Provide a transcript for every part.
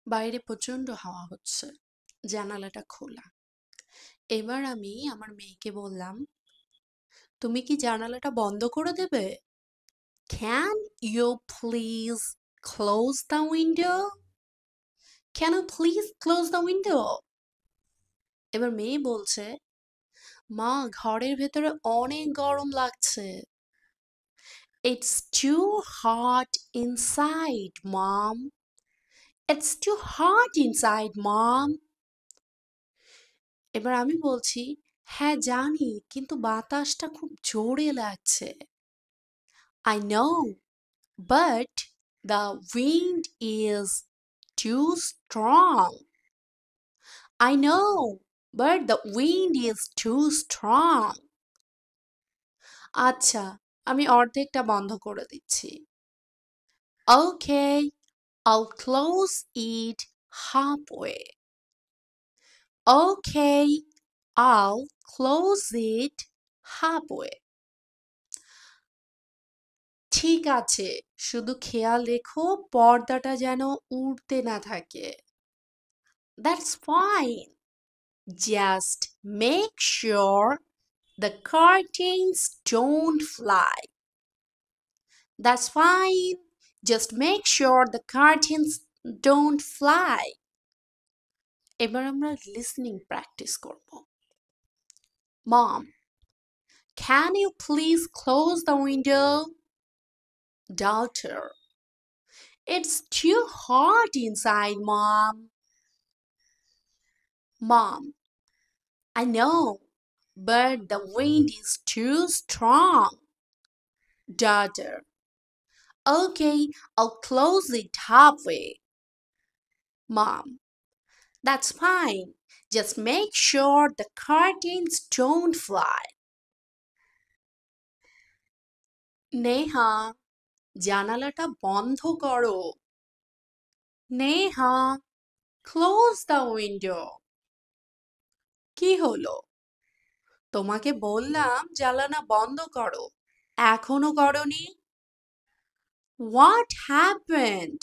বাইরে প্রচণ্ড হাওয়া হচ্ছে। জানালাটা খোলা। এবার আমি আমার মেয়েকে বললাম, তুমি কি জানালাটা বন্ধ করে দেবে? Can you please close the window? Can you please close the window? এবার মেয়ে বলছে, মা ঘরের ভেতরে অনেক গরম লাগছে। It's too hot inside, mom. It's too hot inside, mom. এবার আমি বলছি, হ্যাঁ জানি, কিন্তু বাতাসটা খুব জোরে লাগছে। I know, but the wind is too strong. I know, but the wind is too strong. আচ্ছা, আমি অর্ধেকটা বন্ধ করে দিচ্ছি। Okay, I'll close it halfway. Okay, I'll close it halfway. ঠিক আছে, শুধু খেয়াল রেখো পর্দাটা যেন উড়তে না থাকে। That's fine. Just make sure the curtains don't fly. That's fine. Just make sure the curtains don't fly. এবার আমরা listening practice করব। Mom, can you please close the window? Daughter, it's too hot inside, Mom. Mom, I know, but the wind is too strong. Daughter, okay, I'll close it halfway. Mom, that's fine. Just make sure the curtains don't fly. Neha, জানালাটা বন্ধ করো। Neha, close the window. কি হলো? তোমাকে বললাম জানালা বন্ধ করো, এখনো করনি? What happened?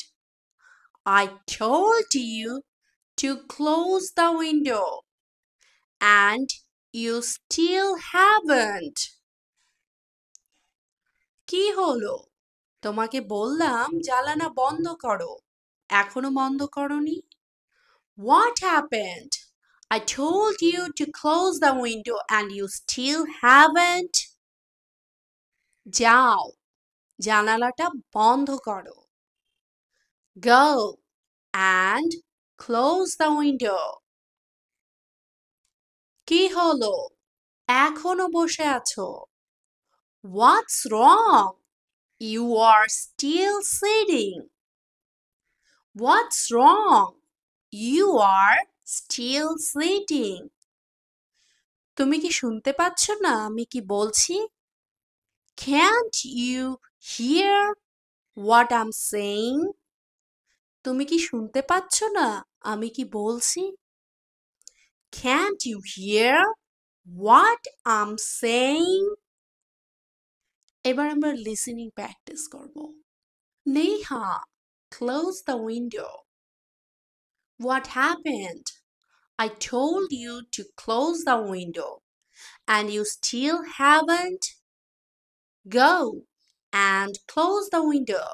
I told you to close the window and you still haven't. কি হলো? তোমাকে বললাম জানালা বন্ধ করো, এখনো বন্ধ করনি? What happened? I told you to close the window and you still haven't. যাও, জানালাটা বন্ধ করো। Go and close the window. কি হলো? এখনো বসে আছো? What's wrong? You are still sitting. What's wrong? You are still sitting. তুমি কি শুনতে পাচ্ছ না আমি কি বলছি? Can't you hear what I'm saying? তুমি কি শুনতে পাচ্ছ না আমি কি বলছি? Can't you hear what I'm saying? এবার আমরা লিসেনিং প্র্যাকটিস করব। Neha, close the window. What happened? I told you to close the window and you still haven't. Go and close the window.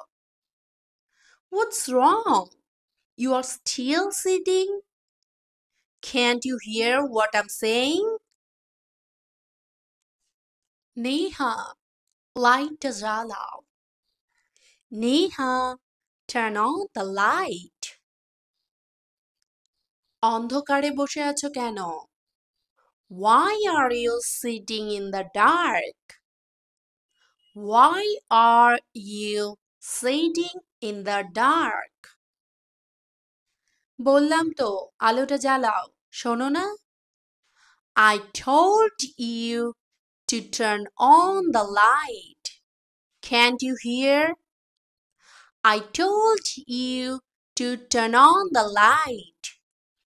What's wrong? You are still sitting? Can't you hear what I'm saying? Neha, লাইটটা জ্বালাও। Neha, turn on the light. অন্ধকারে বসে আছো কেন? Why are you sitting in the dark? Why are you sitting in the dark? বললাম তো আলোটা জ্বালাও, শোনো না? I told you to turn on the light. Can't you hear? I told you to turn on the light.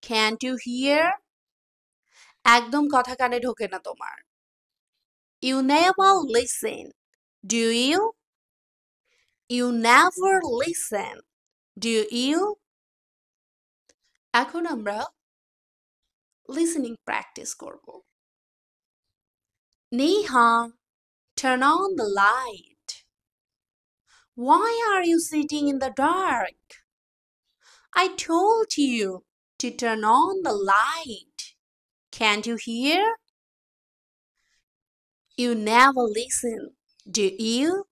Can't you hear? একদম কথা কানে ঢোকে না তোমার। You never listen, do you? You never listen, do you? এখন আমরা listening practice করব। Neha, turn on the light. Why are you sitting in the dark? I told you to turn on the light. Can't you hear? You never listen, do you?